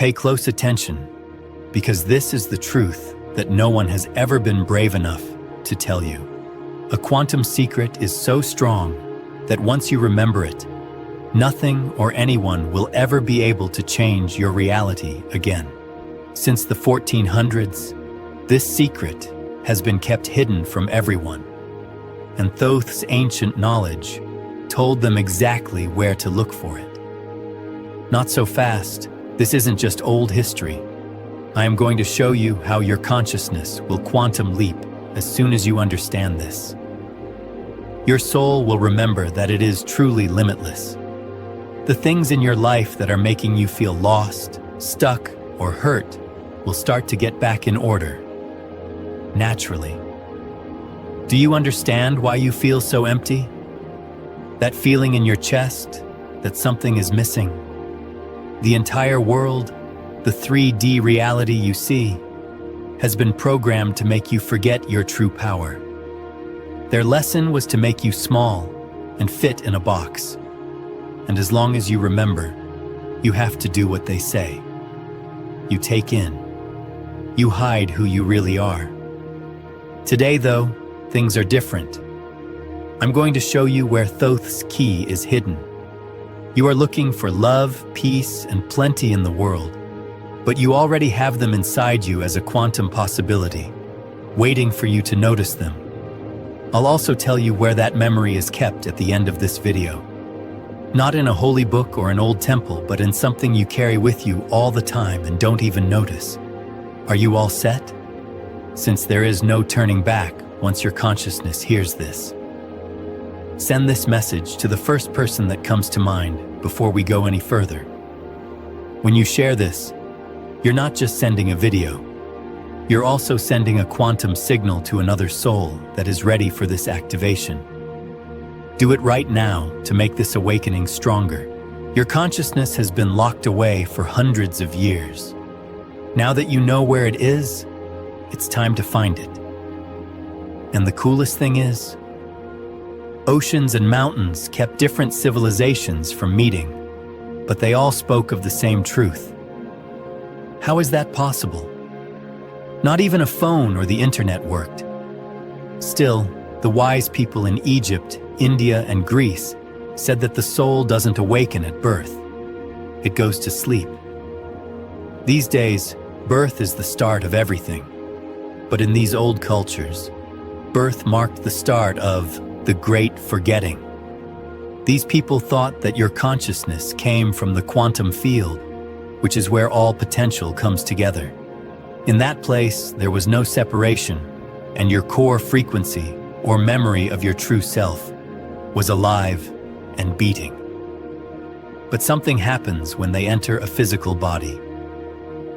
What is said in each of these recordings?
Pay close attention, because this is the truth that no one has ever been brave enough to tell you. A quantum secret is so strong that once you remember it, nothing or anyone will ever be able to change your reality again. Since the 1400s, this secret has been kept hidden from everyone, and Thoth's ancient knowledge told them exactly where to look for it. Not so fast. This isn't just old history. I am going to show you how your consciousness will quantum leap as soon as you understand this. Your soul will remember that it is truly limitless. The things in your life that are making you feel lost, stuck, or hurt will start to get back in order, naturally. Do you understand why you feel so empty? That feeling in your chest that something is missing? The entire world, the 3D reality you see, has been programmed to make you forget your true power. Their lesson was to make you small and fit in a box. And as long as you remember, you have to do what they say. You take in. You hide who you really are. Today, though, things are different. I'm going to show you where Thoth's key is hidden. You are looking for love, peace, and plenty in the world, but you already have them inside you as a quantum possibility, waiting for you to notice them. I'll also tell you where that memory is kept at the end of this video. Not in a holy book or an old temple, but in something you carry with you all the time and don't even notice. Are you all set? Since there is no turning back once your consciousness hears this. Send this message to the first person that comes to mind before we go any further. When you share this, you're not just sending a video. You're also sending a quantum signal to another soul that is ready for this activation. Do it right now to make this awakening stronger. Your consciousness has been locked away for hundreds of years. Now that you know where it is, it's time to find it. And the coolest thing is, oceans and mountains kept different civilizations from meeting, but they all spoke of the same truth. How is that possible? Not even a phone or the internet worked. Still, the wise people in Egypt, India, and Greece said that the soul doesn't awaken at birth. It goes to sleep. These days, birth is the start of everything. But in these old cultures, birth marked the start of the Great Forgetting. These people thought that your consciousness came from the quantum field, which is where all potential comes together. In that place, there was no separation, and your core frequency, or memory of your true self, was alive and beating. But something happens when they enter a physical body.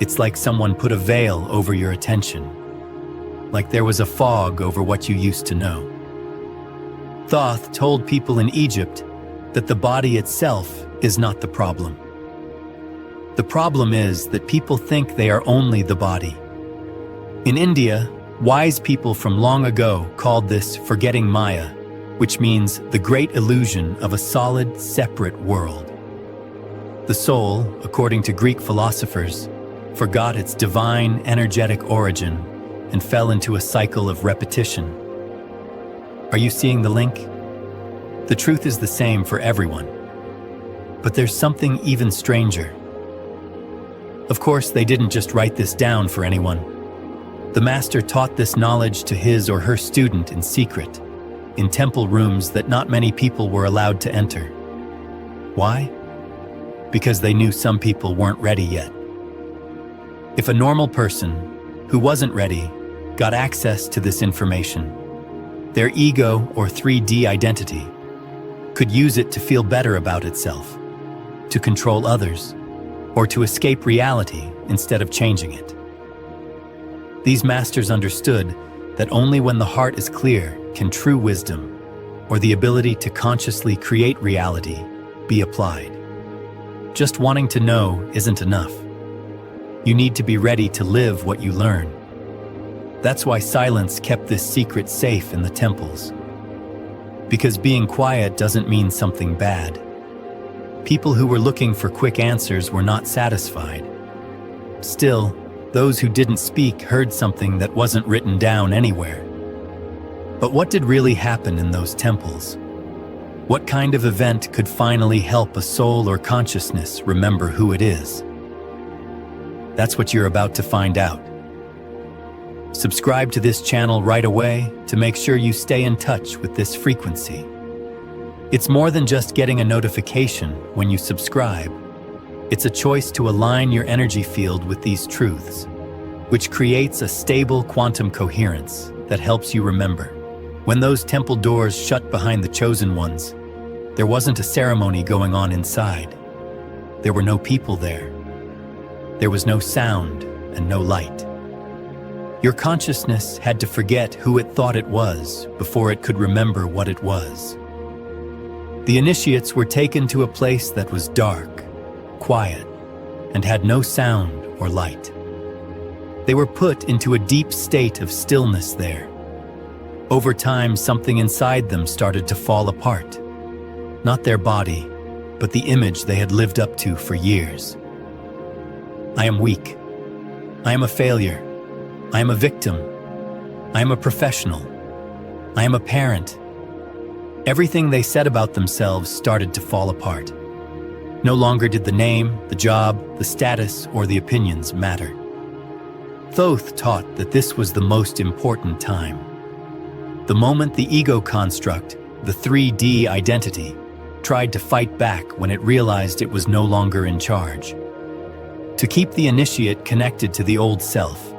It's like someone put a veil over your attention, like there was a fog over what you used to know. Thoth told people in Egypt that the body itself is not the problem. The problem is that people think they are only the body. In India, wise people from long ago called this forgetting Maya, which means the great illusion of a solid, separate world. The soul, according to Greek philosophers, forgot its divine, energetic origin and fell into a cycle of repetition. Are you seeing the link? The truth is the same for everyone. But there's something even stranger. Of course, they didn't just write this down for anyone. The master taught this knowledge to his or her student in secret, in temple rooms that not many people were allowed to enter. Why? Because they knew some people weren't ready yet. If a normal person, who wasn't ready, got access to this information, their ego or 3D identity could use it to feel better about itself, to control others, or to escape reality instead of changing it. These masters understood that only when the heart is clear can true wisdom, or the ability to consciously create reality, be applied. Just wanting to know isn't enough. You need to be ready to live what you learn. That's why silence kept this secret safe in the temples. Because being quiet doesn't mean something bad. People who were looking for quick answers were not satisfied. Still, those who didn't speak heard something that wasn't written down anywhere. But what did really happen in those temples? What kind of event could finally help a soul or consciousness remember who it is? That's what you're about to find out. Subscribe to this channel right away to make sure you stay in touch with this frequency. It's more than just getting a notification when you subscribe. It's a choice to align your energy field with these truths, which creates a stable quantum coherence that helps you remember. When those temple doors shut behind the chosen ones, there wasn't a ceremony going on inside. There were no people there. There was no sound and no light. Your consciousness had to forget who it thought it was before it could remember what it was. The initiates were taken to a place that was dark, quiet, and had no sound or light. They were put into a deep state of stillness there. Over time, something inside them started to fall apart. Not their body, but the image they had lived up to for years. I am weak. I am a failure. I am a victim. I am a professional. I am a parent. Everything they said about themselves started to fall apart. No longer did the name, the job, the status, or the opinions matter. Thoth taught that this was the most important time. The moment the ego construct, the 3D identity, tried to fight back when it realized it was no longer in charge. To keep the initiate connected to the old self,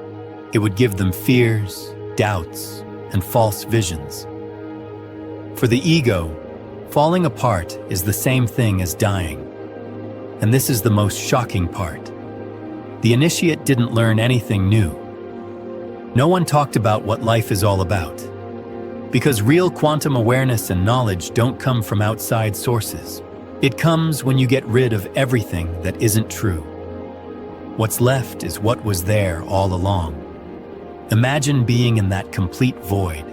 it would give them fears, doubts, and false visions. For the ego, falling apart is the same thing as dying. And this is the most shocking part. The initiate didn't learn anything new. No one talked about what life is all about. Because real quantum awareness and knowledge don't come from outside sources. It comes when you get rid of everything that isn't true. What's left is what was there all along. Imagine being in that complete void.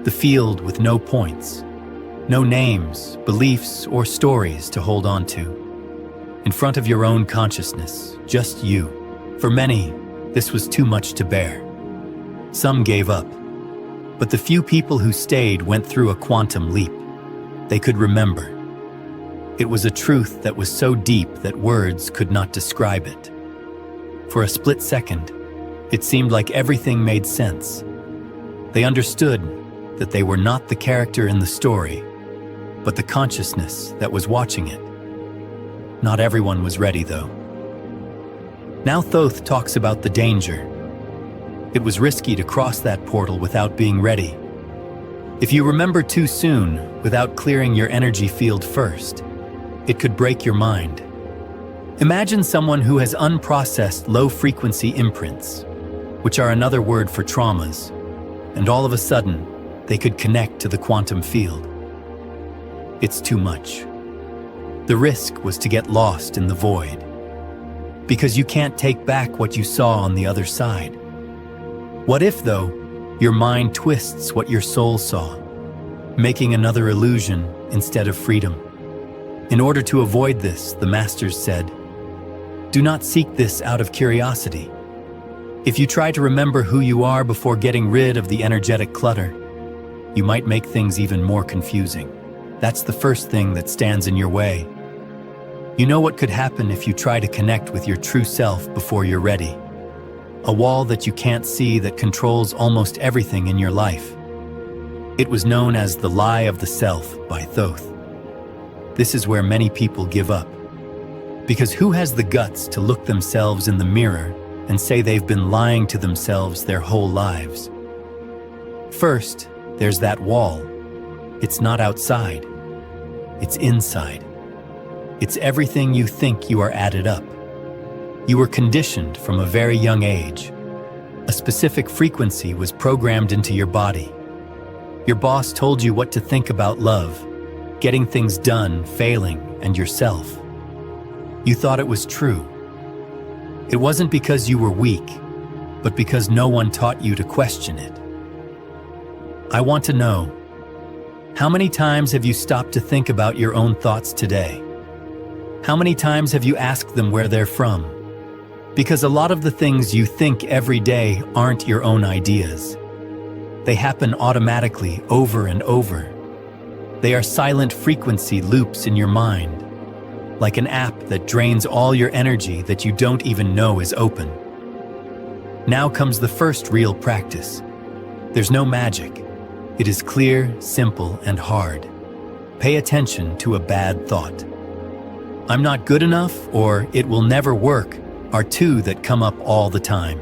The field with no points, no names, beliefs, or stories to hold on to. In front of your own consciousness, just you. For many, this was too much to bear. Some gave up. But the few people who stayed went through a quantum leap. They could remember. It was a truth that was so deep that words could not describe it. For a split second, it seemed like everything made sense. They understood that they were not the character in the story, but the consciousness that was watching it. Not everyone was ready, though. Now Thoth talks about the danger. It was risky to cross that portal without being ready. If you remember too soon, without clearing your energy field first, it could break your mind. Imagine someone who has unprocessed low-frequency imprints, which are another word for traumas, and all of a sudden, they could connect to the quantum field. It's too much. The risk was to get lost in the void, because you can't take back what you saw on the other side. What if, though, your mind twists what your soul saw, making another illusion instead of freedom? In order to avoid this, the masters said, do not seek this out of curiosity. If you try to remember who you are before getting rid of the energetic clutter, you might make things even more confusing. That's the first thing that stands in your way. You know what could happen if you try to connect with your true self before you're ready. A wall that you can't see that controls almost everything in your life. It was known as the lie of the self by Thoth. This is where many people give up. Because who has the guts to look themselves in the mirror and say they've been lying to themselves their whole lives? First, there's that wall. It's not outside. It's inside. It's everything you think you are added up. You were conditioned from a very young age. A specific frequency was programmed into your body. Your boss told you what to think about love, getting things done, failing, and yourself. You thought it was true. It wasn't because you were weak, but because no one taught you to question it. I want to know, how many times have you stopped to think about your own thoughts today? How many times have you asked them where they're from? Because a lot of the things you think every day aren't your own ideas. They happen automatically over and over. They are silent frequency loops in your mind, like an app that drains all your energy that you don't even know is open. Now comes the first real practice. There's no magic. It is clear, simple, and hard. Pay attention to a bad thought. I'm not good enough, or it will never work, are two that come up all the time.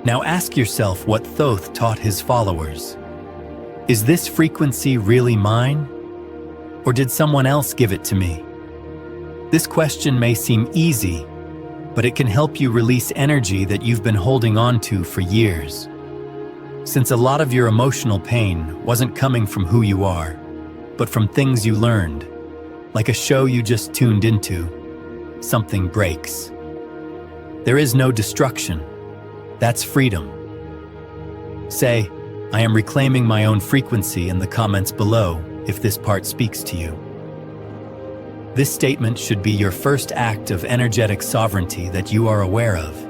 Now ask yourself what Thoth taught his followers. Is this frequency really mine? Or did someone else give it to me? This question may seem easy, but it can help you release energy that you've been holding on to for years. Since a lot of your emotional pain wasn't coming from who you are, but from things you learned, like a show you just tuned into, something breaks. There is no destruction. That's freedom. Say, I am reclaiming my own frequency in the comments below if this part speaks to you. This statement should be your first act of energetic sovereignty that you are aware of.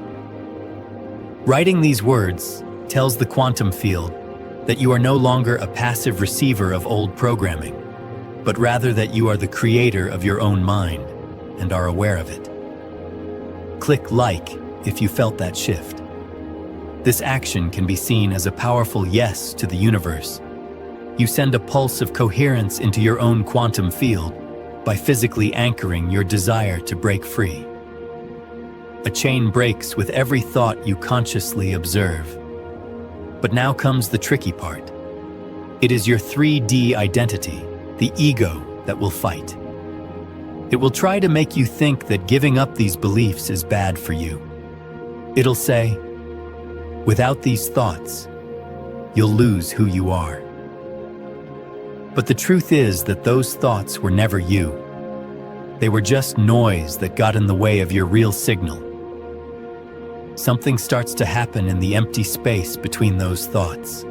Writing these words tells the quantum field that you are no longer a passive receiver of old programming, but rather that you are the creator of your own mind and are aware of it. Click like if you felt that shift. This action can be seen as a powerful yes to the universe. You send a pulse of coherence into your own quantum field by physically anchoring your desire to break free. A chain breaks with every thought you consciously observe. But now comes the tricky part. It is your 3D identity, the ego, that will fight. It will try to make you think that giving up these beliefs is bad for you. It'll say, without these thoughts, you'll lose who you are. But the truth is that those thoughts were never you. They were just noise that got in the way of your real signal. Something starts to happen in the empty space between those thoughts.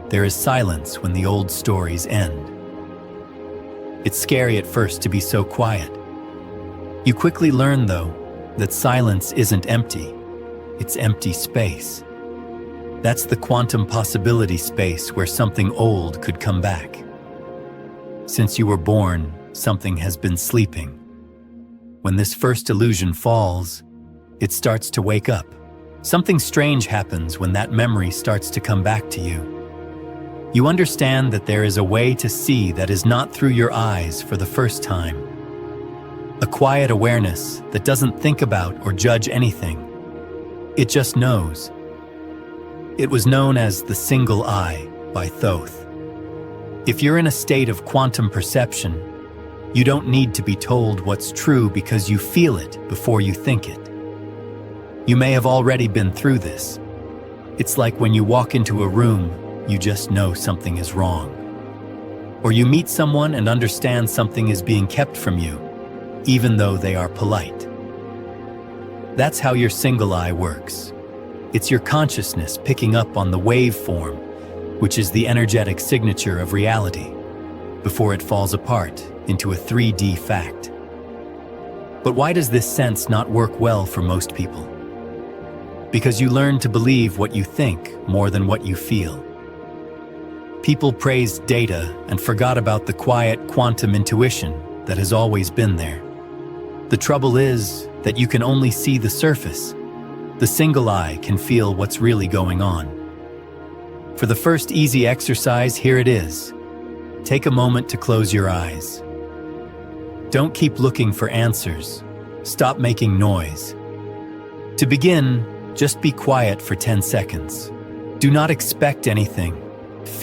There is silence when the old stories end. It's scary at first to be so quiet. You quickly learn, though, that silence isn't empty. It's empty space. That's the quantum possibility space where something old could come back. Since you were born, something has been sleeping. When this first illusion falls, it starts to wake up. Something strange happens when that memory starts to come back to you. You understand that there is a way to see that is not through your eyes for the first time. A quiet awareness that doesn't think about or judge anything. It just knows. It was known as the single eye by Thoth. If you're in a state of quantum perception, you don't need to be told what's true because you feel it before you think it. You may have already been through this. It's like when you walk into a room, you just know something is wrong. Or you meet someone and understand something is being kept from you, even though they are polite. That's how your single eye works. It's your consciousness picking up on the waveform, which is the energetic signature of reality, before it falls apart into a 3D fact. But why does this sense not work well for most people? Because you learn to believe what you think more than what you feel. People praised data and forgot about the quiet quantum intuition that has always been there. The trouble is that you can only see the surface. The single eye can feel what's really going on. For the first easy exercise, here it is. Take a moment to close your eyes. Don't keep looking for answers. Stop making noise. To begin, just be quiet for 10 seconds. Do not expect anything. Feel